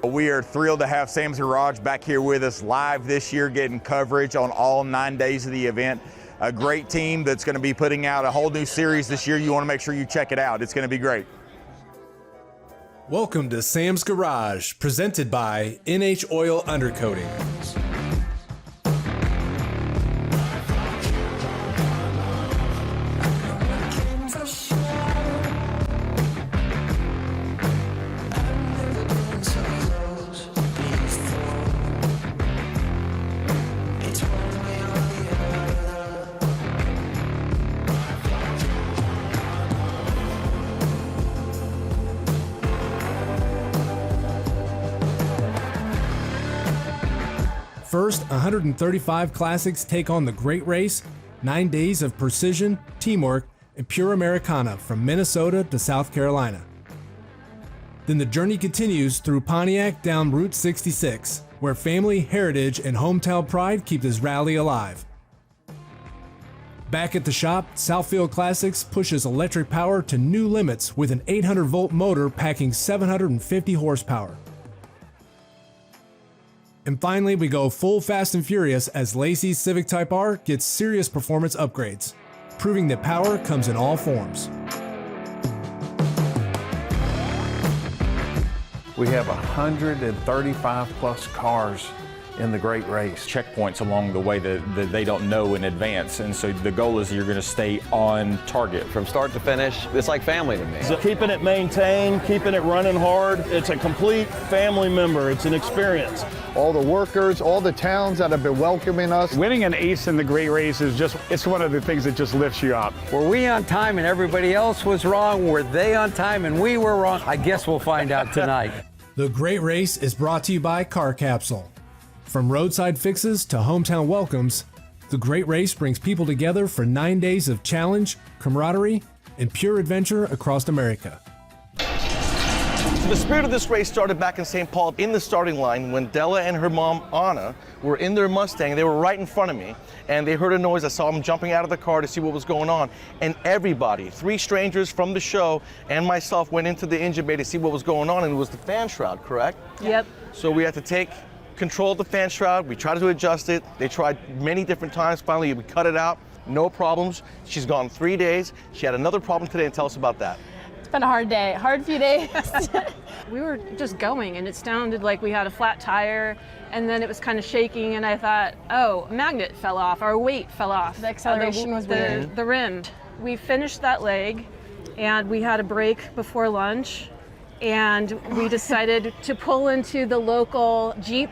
We are thrilled to have Sam's Garage back here with us live this year, getting coverage on all 9 days of the event. A great team that's going to be putting out a whole new series this year. You want to make sure you check it out. It's going to be great. Welcome to Sam's Garage, presented by NH Oil Undercoating. First, 135 Classics take on the Great Race, 9 days of precision, teamwork, and pure Americana from Minnesota to South Carolina. Then the journey continues through Pontiac down Route 66, where family, heritage, and hometown pride keep this rally alive. Back at the shop, Southfield Classics pushes electric power to new limits with an 800-volt motor packing 750 horsepower. And finally, we go full fast and furious as Lacey's Civic Type R gets serious performance upgrades, proving that power comes in all forms. We have 135 plus cars in the Great Race. Checkpoints along the way that they don't know in advance, and so the goal is you're going to stay on target. From start to finish, it's like family to me. So keeping it maintained, keeping it running hard, it's a complete family member. It's an experience. All the workers, all the towns that have been welcoming us. Winning an ace in the Great Race is just, it's one of the things that just lifts you up. Were we on time and everybody else was wrong? Were they on time and we were wrong? I guess we'll find out tonight. The Great Race is brought to you by Car Capsule. From roadside fixes to hometown welcomes, the Great Race brings people together for 9 days of challenge, camaraderie, and pure adventure across America. The spirit of this race started back in St. Paul in the starting line when Della and her mom, Anna, were in their Mustang. They were right in front of me, and they heard a noise. I saw them jumping out of the car to see what was going on. And everybody, 3 strangers from the show and myself, went into the engine bay to see what was going on, and it was the fan shroud, correct? Yep. So we had to take control of the fan shroud. We tried to adjust it. They tried many different times. Finally, we cut it out. No problems. She's gone 3 days. She had another problem today, and tell us about that. It's been a hard day, hard few days. We were just going, and it sounded like we had a flat tire, and then it was kind of shaking, and I thought, oh, a magnet fell off, our weight fell off. The acceleration was weird. The rim. We finished that leg, and we had a break before lunch, and we decided to pull into the local Jeep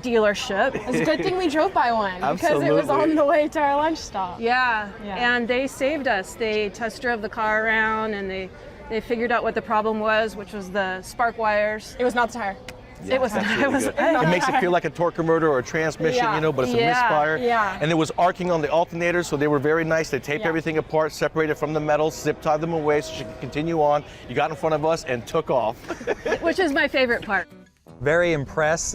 dealership. It's a good thing we drove by one because it was on the way to our lunch stop. Yeah, and they saved us. They test drove the car around, and they figured out what the problem was, which was the spark wires. It was not the tire. Yeah, it makes it feel like a torque converter or a transmission, you know, but it's a misfire. Yeah. And it was arcing on the alternators, so they were very nice. They taped everything apart, separated from the metals, zip tied them away so she could continue on. You got in front of us and took off. Which is my favorite part. Very impressed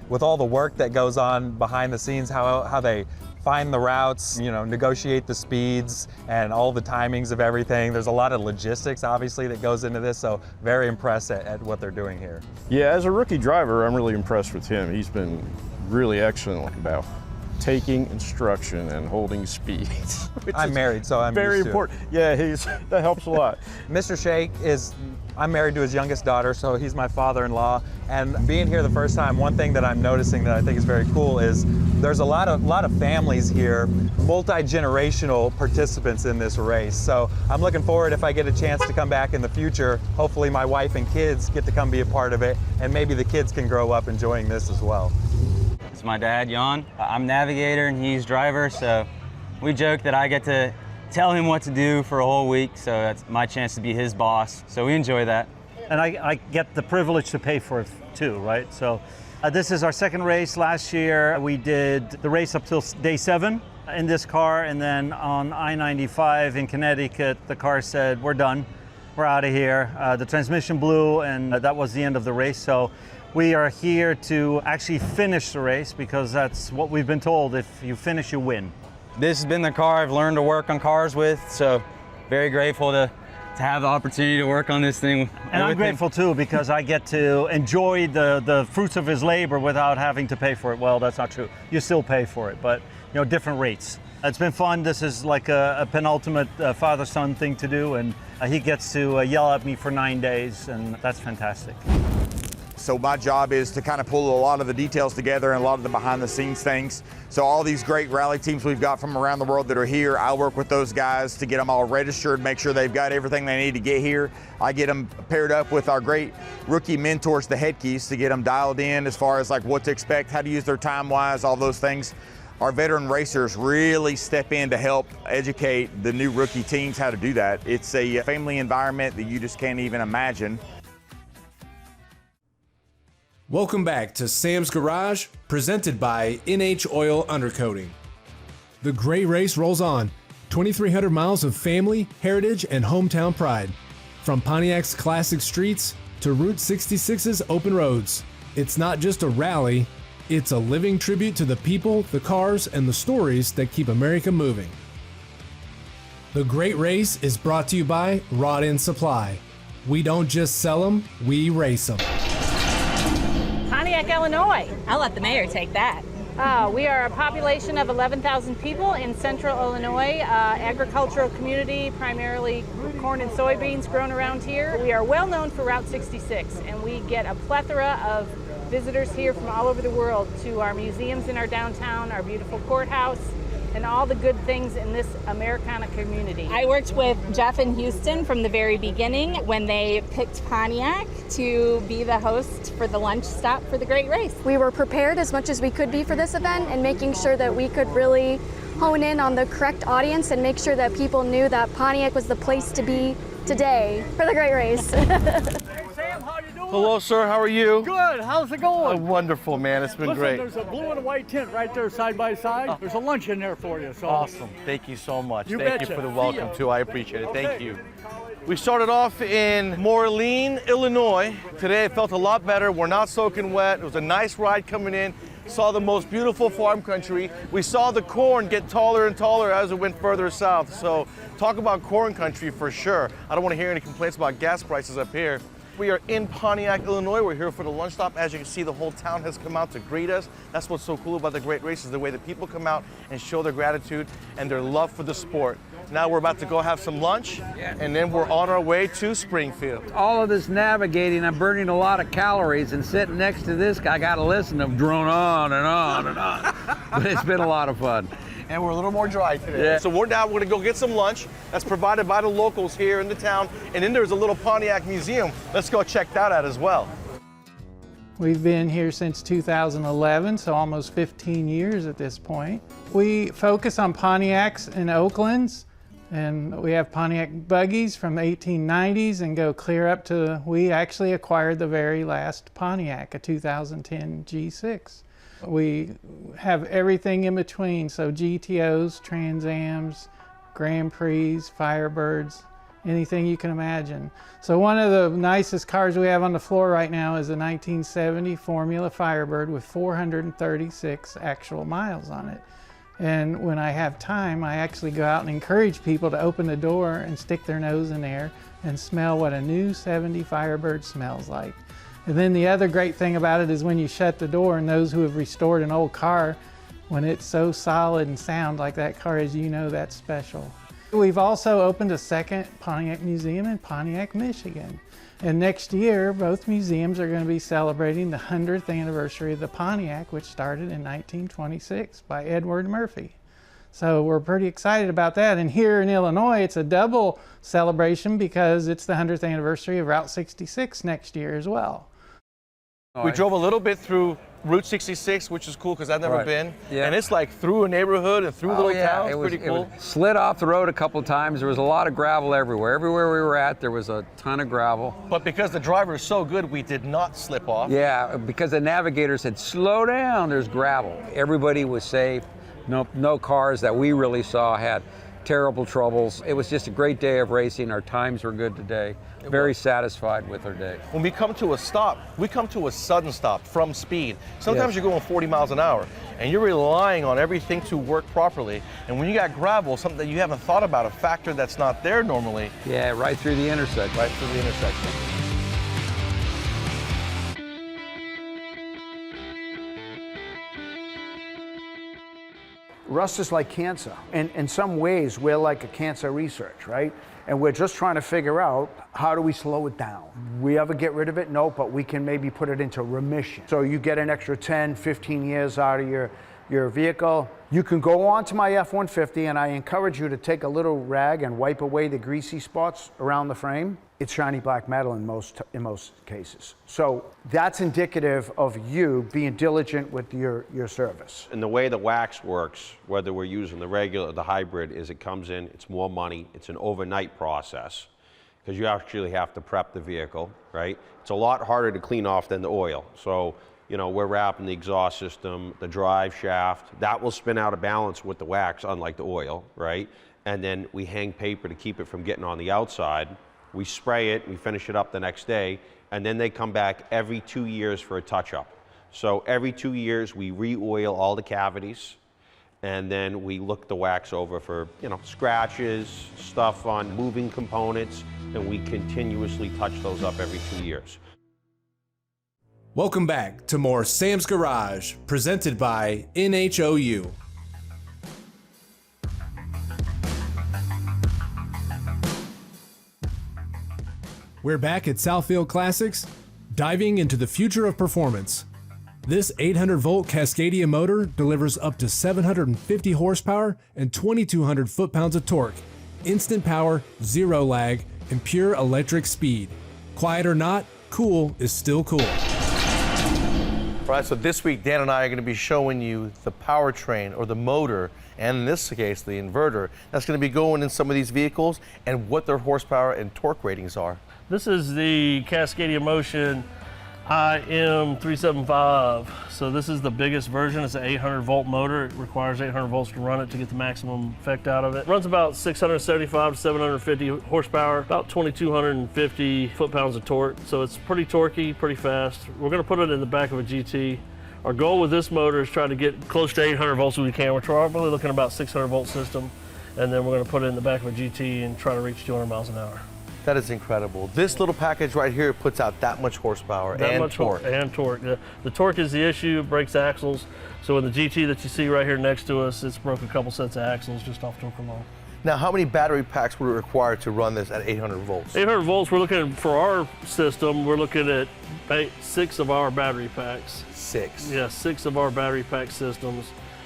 with all the work that goes on behind the scenes, how they find the routes, you know, negotiate the speeds and all the timings of everything. There's a lot of logistics, obviously, that goes into this, so very impressed at what they're doing here. Yeah, as a rookie driver, I'm really impressed with him. He's been really excellent about taking instruction and holding speed. I'm married, so I'm very used to important. It. Yeah, that helps a lot. Mr. Shake I'm married to his youngest daughter, so he's my father-in-law. And being here the first time, one thing that I'm noticing that I think is very cool is there's a lot of families here, multi-generational participants in this race. So I'm looking forward, if I get a chance to come back in the future, hopefully my wife and kids get to come be a part of it, and maybe the kids can grow up enjoying this as well. It's my dad, Jan. I'm navigator and he's driver, so we joke that I get to tell him what to do for a whole week, so that's my chance to be his boss. So we enjoy that. And I get the privilege to pay for it too, right? So this is our second race. Last year we did the race up till day 7 in this car, and then on I-95 in Connecticut, the car said, we're done, we're out of here. The transmission blew, and that was the end of the race. So we are here to actually finish the race, because that's what we've been told. If you finish, you win. This has been the car I've learned to work on cars with, so very grateful to have the opportunity to work on this thing. And I'm grateful too, because I get to enjoy the fruits of his labor without having to pay for it. Well, that's not true. You still pay for it, but different rates. It's been fun. This is like a penultimate father-son thing to do, and he gets to yell at me for 9 days, and that's fantastic. So my job is to kind of pull a lot of the details together and a lot of the behind the scenes things. So all these great rally teams we've got from around the world that are here, I work with those guys to get them all registered, make sure they've got everything they need to get here. I get them paired up with our great rookie mentors, the head keys, to get them dialed in as far as like what to expect, how to use their time wise, all those things. Our veteran racers really step in to help educate the new rookie teams how to do that. It's a family environment that you just can't even imagine. Welcome back to Sam's Garage, presented by NH Oil Undercoating. The great race rolls on. 2,300 miles of family, heritage, and hometown pride. From Pontiac's classic streets to Route 66's open roads. It's not just a rally, it's a living tribute to the people, the cars, and the stories that keep America moving. The great race is brought to you by Rod End Supply. We don't just sell them, we race them. Pontiac, Illinois. I'll let the mayor take that. We are a population of 11,000 people in central Illinois, agricultural community, primarily corn and soybeans grown around here. We are well known for Route 66, and we get a plethora of visitors here from all over the world to our museums in our downtown, our beautiful courthouse, and all the good things in this Americana community. I worked with Jeff and Houston from the very beginning when they picked Pontiac to be the host for the lunch stop for the Great Race. We were prepared as much as we could be for this event and making sure that we could really hone in on the correct audience and make sure that people knew that Pontiac was the place to be today for the Great Race. Hello, sir. How are you? Good. How's it going? Oh, wonderful, man. It's been great. There's a blue and a white tent right there side by side. There's a lunch in there for you. So. Awesome. Thank you so much. You Thank betcha. you for the welcome, too. I appreciate it. Thank you. We started off in Moraline, Illinois. Today it felt a lot better. We're not soaking wet. It was a nice ride coming in. Saw the most beautiful farm country. We saw the corn get taller and taller as it went further south. So talk about corn country for sure. I don't want to hear any complaints about gas prices up here. We are in Pontiac, Illinois. We're here for the lunch stop. As you can see, the whole town has come out to greet us. That's what's so cool about the Great Race, is the way that people come out and show their gratitude and their love for the sport. Now we're about to go have some lunch, and then we're on our way to Springfield. All of this navigating, I'm burning a lot of calories, and sitting next to this guy, I got to listen to him drone on and on and on. But it's been a lot of fun. And we're a little more dry today. Yeah. So we're going to go get some lunch that's provided by the locals here in the town. And then there's a little Pontiac museum. Let's go check that out as well. We've been here since 2011, so almost 15 years at this point. We focus on Pontiacs and Oaklands, and we have Pontiac buggies from the 1890s and go clear up to, we actually acquired the very last Pontiac, a 2010 G6. We have everything in between, so GTOs, Trans Ams, Grand Prix, Firebirds, anything you can imagine. So one of the nicest cars we have on the floor right now is a 1970 Formula Firebird with 436 actual miles on it. And when I have time, I actually go out and encourage people to open the door and stick their nose in there and smell what a new 70 Firebird smells like. And then the other great thing about it is when you shut the door, and those who have restored an old car, when it's so solid and sound like that car is, you know that's special. We've also opened a second Pontiac museum in Pontiac, Michigan. And next year, both museums are going to be celebrating the 100th anniversary of the Pontiac, which started in 1926 by Edward Murphy. So we're pretty excited about that. And here in Illinois, it's a double celebration because it's the 100th anniversary of Route 66 next year as well. We drove a little bit through Route 66, which is cool because I've never been. Yeah. And it's like through a neighborhood and through little towns. Pretty cool. It slid off the road a couple of times. There was a lot of gravel everywhere. Everywhere we were at, there was a ton of gravel. But because the driver is so good, we did not slip off. Yeah, because the navigator said, slow down, there's gravel. Everybody was safe. No cars that we really saw had terrible troubles. It was just a great day of racing. Our times were good today. Very satisfied with our day. When we come to a stop, we come to a sudden stop from speed. Sometimes you're going 40 miles an hour and you're relying on everything to work properly. And when you got gravel, something that you haven't thought about, a factor that's not there normally. Yeah, right through the intersection. Right through the intersection. Rust is like cancer. And in some ways, we're like a cancer research, right? And we're just trying to figure out, how do we slow it down? We ever get rid of it? No, but we can maybe put it into remission. So you get an extra 10, 15 years out of your vehicle. You can go on to my F-150, and I encourage you to take a little rag and wipe away the greasy spots around the frame. It's shiny black metal in most cases. So that's indicative of you being diligent with your service. And the way the wax works, whether we're using the regular or the hybrid, is it comes in, it's more money, it's an overnight process, because you actually have to prep the vehicle, right? It's a lot harder to clean off than the oil. So, you know, we're wrapping the exhaust system, the drive shaft, that will spin out of balance with the wax, unlike the oil, right? And then we hang paper to keep it from getting on the outside. We spray it, we finish it up the next day, and then they come back every 2 years for a touch-up. So every 2 years, we re-oil all the cavities, and then we look the wax over for, you know, scratches, stuff on moving components, and we continuously touch those up every 2 years. Welcome back to more Sam's Garage, presented by NHOU. We're back at Southfield Classics, diving into the future of performance. This 800-volt Cascadia motor delivers up to 750 horsepower and 2,200 foot-pounds of torque, instant power, zero lag, and pure electric speed. Quiet or not, cool is still cool. All right, so this week, Dan and I are going to be showing you the powertrain, or the motor, and in this case, the inverter, that's going to be going in some of these vehicles and what their horsepower and torque ratings are. This is the Cascadia Motion IM375. So this is the biggest version. It's an 800-volt motor. It requires 800 volts to run it to get the maximum effect out of it. It runs about 675 to 750 horsepower, about 2,250 foot-pounds of torque. So it's pretty torquey, pretty fast. We're going to put it in the back of a GT. Our goal with this motor is try to get close to 800 volts if we can. We're probably looking at about 600-volt system, and then we're going to put it in the back of a GT and try to reach 200 miles an hour. That is incredible. This little package right here puts out that much horsepower and torque. And torque. The torque is the issue. It breaks axles. So in the GT that you see right here next to us, it's broke a couple sets of axles just off torque alone. Now, how many battery packs would it require to run this at 800 volts? 800 volts, we're looking, for our system, we're looking at 6 of our battery packs. 6? Yeah, 6 of our battery pack systems.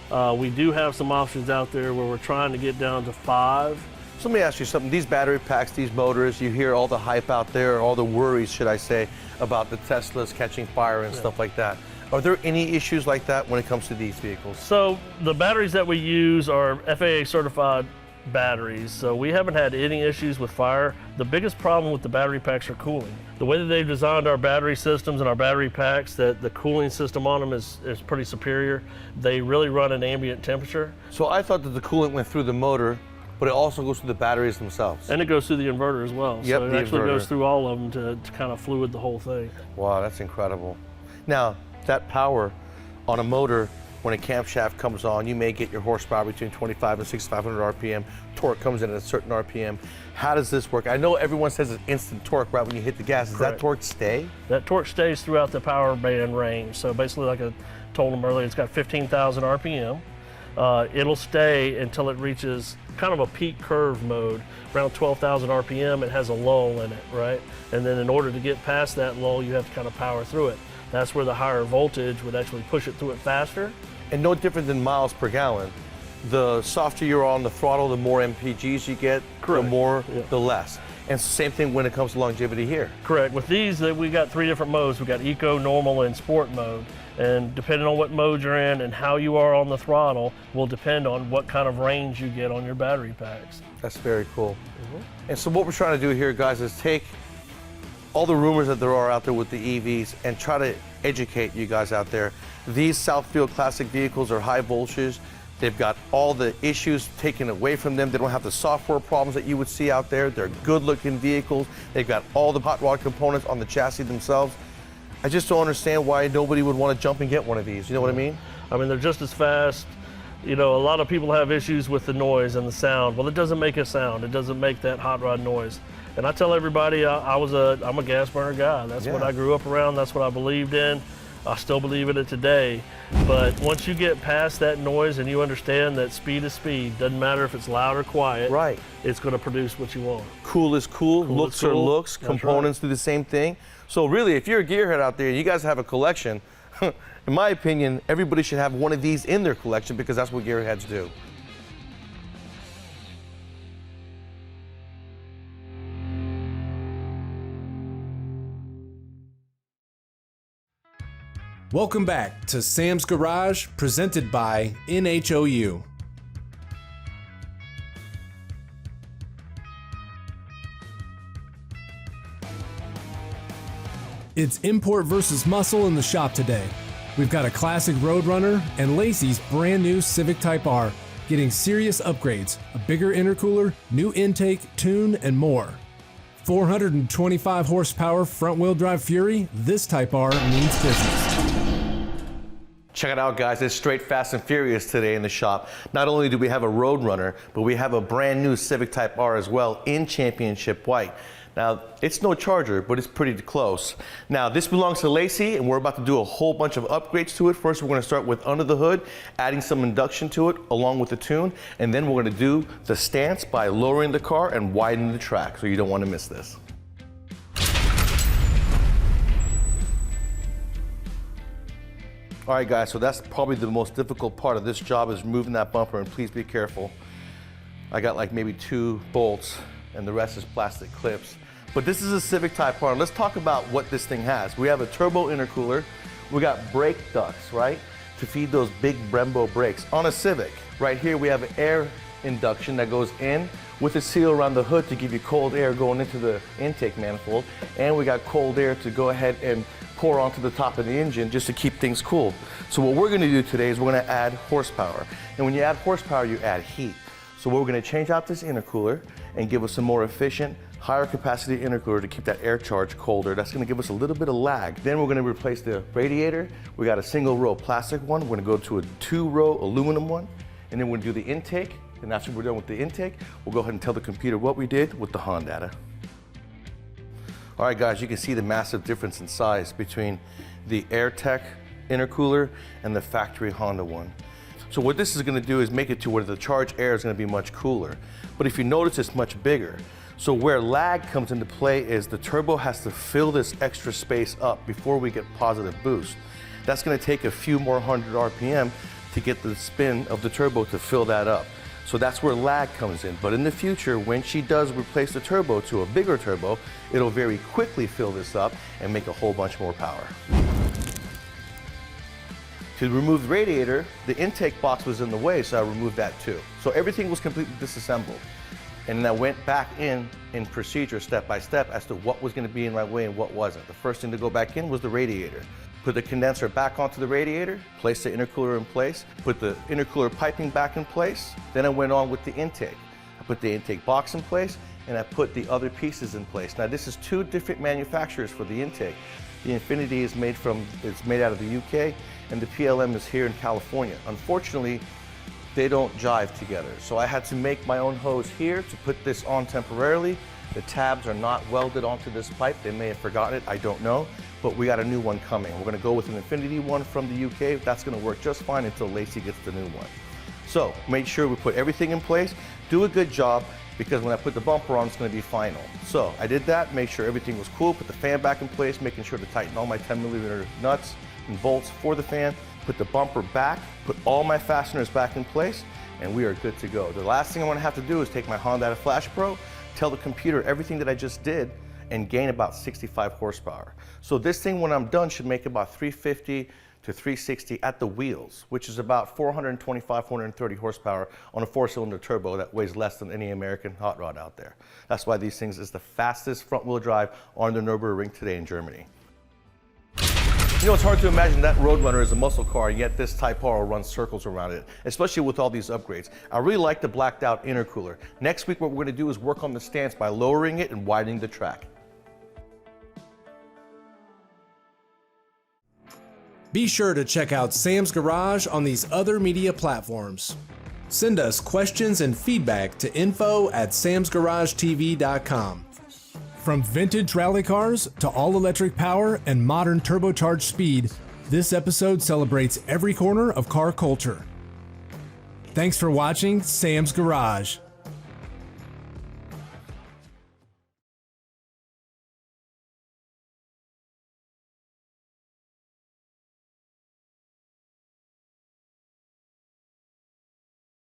We do have some options out there where we're trying to get down to 5. So let me ask you something. These battery packs, these motors, you hear all the hype out there, all the worries, should I say, about the Teslas catching fire and stuff like that. Are there any issues like that when it comes to these vehicles? So the batteries that we use are FAA certified batteries, so we haven't had any issues with fire. The biggest problem with the battery packs are cooling. The way that they've designed our battery systems and our battery packs, that the cooling system on them is pretty superior. They really run at ambient temperature. So I thought that the coolant went through the motor, but it also goes through the batteries themselves. And it goes through the inverter as well. Yep, so it actually goes through all of them to kind of fluid the whole thing. Wow, that's incredible. Now, that power on a motor, when a camshaft comes on, you may get your horsepower between 25 and 6,500 RPM. Torque comes in at a certain RPM. How does this work? I know everyone says it's instant torque right when you hit the gas. Does that torque stay? That torque stays throughout the power band range. So basically, like I told them earlier, it's got 15,000 RPM. It'll stay until it reaches kind of a peak curve mode. Around 12,000 RPM, it has a lull in it, right? And then in order to get past that lull, you have to kind of power through it. That's where the higher voltage would actually push it through it faster. And no different than miles per gallon. The softer you're on the throttle, the more MPGs you get, the more, the less. And same thing when it comes to longevity here. Correct. With these, we got 3 different modes. We got Eco, Normal, and Sport mode. And depending on what mode you're in and how you are on the throttle will depend on what kind of range you get on your battery packs. That's very cool. And so what we're trying to do here, guys, is take all the rumors that there are out there with the EVs and try to educate you guys out there. These Southfield Classic vehicles are high voltage. They've got all the issues taken away from them. They don't have the software problems that you would see out there. They're good-looking vehicles. They've got all the hot rod components on the chassis themselves. I just don't understand why nobody would want to jump and get one of these. You know what I mean? I mean, they're just as fast. You know, a lot of people have issues with the noise and the sound. Well, it doesn't make a sound. It doesn't make that hot rod noise. And I tell everybody I'm a gas burner guy. That's what I grew up around. That's what I believed in. I still believe in it today. But once you get past that noise and you understand that speed is speed, doesn't matter if it's loud or quiet, right? It's going to produce what you want. Cool is cool, looks are looks, components do the same thing. So really, if you're a gearhead out there, you guys have a collection, in my opinion, everybody should have one of these in their collection because that's what gearheads do. Welcome back to Sam's Garage, presented by NHOU. It's import versus muscle in the shop today. We've got a classic Roadrunner and Lacey's brand new Civic Type R, getting serious upgrades, a bigger intercooler, new intake, tune, and more. 425 horsepower front-wheel drive Fury, this Type R means business. Check it out, guys. It's straight Fast and Furious today in the shop. Not only do we have a Roadrunner, but we have a brand new Civic Type R as well in championship white. Now, it's no Charger, but it's pretty close. Now, this belongs to Lacey, and we're about to do a whole bunch of upgrades to it. First, we're going to start with under the hood, adding some induction to it along with the tune, and then we're going to do the stance by lowering the car and widening the track, so you don't want to miss this. All right, guys, so that's probably the most difficult part of this job is removing that bumper, and please be careful. I got like maybe 2 bolts, and the rest is plastic clips. But this is a Civic Type R. Let's talk about what this thing has. We have a turbo intercooler. We got brake ducts, right, to feed those big Brembo brakes. On a Civic, right here, we have an air induction that goes in with a seal around the hood to give you cold air going into the intake manifold. And we got cold air to go ahead and pour onto the top of the engine just to keep things cool. So what we're gonna do today is we're gonna add horsepower. And when you add horsepower, you add heat. So we're gonna change out this intercooler and give us a more efficient, higher capacity intercooler to keep that air charge colder. That's gonna give us a little bit of lag. Then we're gonna replace the radiator. We got a single row plastic one. We're gonna go to a 2-row aluminum one. And then we're gonna do the intake. And after we're done with the intake, we'll go ahead and tell the computer what we did with the HON data. All right, guys, you can see the massive difference in size between the AirTech intercooler and the factory Honda one. So what this is gonna do is make it to where the charged air is gonna be much cooler. But if you notice, it's much bigger. So where lag comes into play is the turbo has to fill this extra space up before we get positive boost. That's gonna take a few more 100 RPM to get the spin of the turbo to fill that up. So that's where lag comes in. But in the future, when she does replace the turbo to a bigger turbo, it'll very quickly fill this up and make a whole bunch more power. To remove the radiator, the intake box was in the way, so I removed that too. So everything was completely disassembled. And then I went back in procedure step by step as to what was gonna be in my way and what wasn't. The first thing to go back in was the radiator. Put the condenser back onto the radiator, place the intercooler in place, put the intercooler piping back in place. Then I went on with the intake. I put the intake box in place, and I put the other pieces in place. Now this is 2 different manufacturers for the intake. The Infinity is made out of the UK, and the PLM is here in California. Unfortunately, they don't jive together. So I had to make my own hose here to put this on temporarily. The tabs are not welded onto this pipe. They may have forgotten it, I don't know. But we got a new one coming. We're gonna go with an Infinity one from the UK. That's gonna work just fine until Lacey gets the new one. So make sure we put everything in place, do a good job, because when I put the bumper on, it's gonna be final. So I did that, make sure everything was cool, put the fan back in place, making sure to tighten all my 10mm nuts and bolts for the fan, put the bumper back, put all my fasteners back in place, and we are good to go. The last thing I'm gonna have to do is take my Honda Flash Pro, tell the computer everything that I just did, and gain about 65 horsepower. So this thing, when I'm done, should make about 350 to 360 at the wheels, which is about 425, 430 horsepower on a 4-cylinder turbo that weighs less than any American hot rod out there. That's why these things is the fastest front-wheel drive on the Nürburgring today in Germany. You know, it's hard to imagine that Roadrunner is a muscle car, and yet this Type R will run circles around it, especially with all these upgrades. I really like the blacked out intercooler. Next week, what we're going to do is work on the stance by lowering it and widening the track. Be sure to check out Sam's Garage on these other media platforms. Send us questions and feedback to info@samsgaragetv.com. From vintage rally cars to all-electric power and modern turbocharged speed, this episode celebrates every corner of car culture. Thanks for watching Sam's Garage.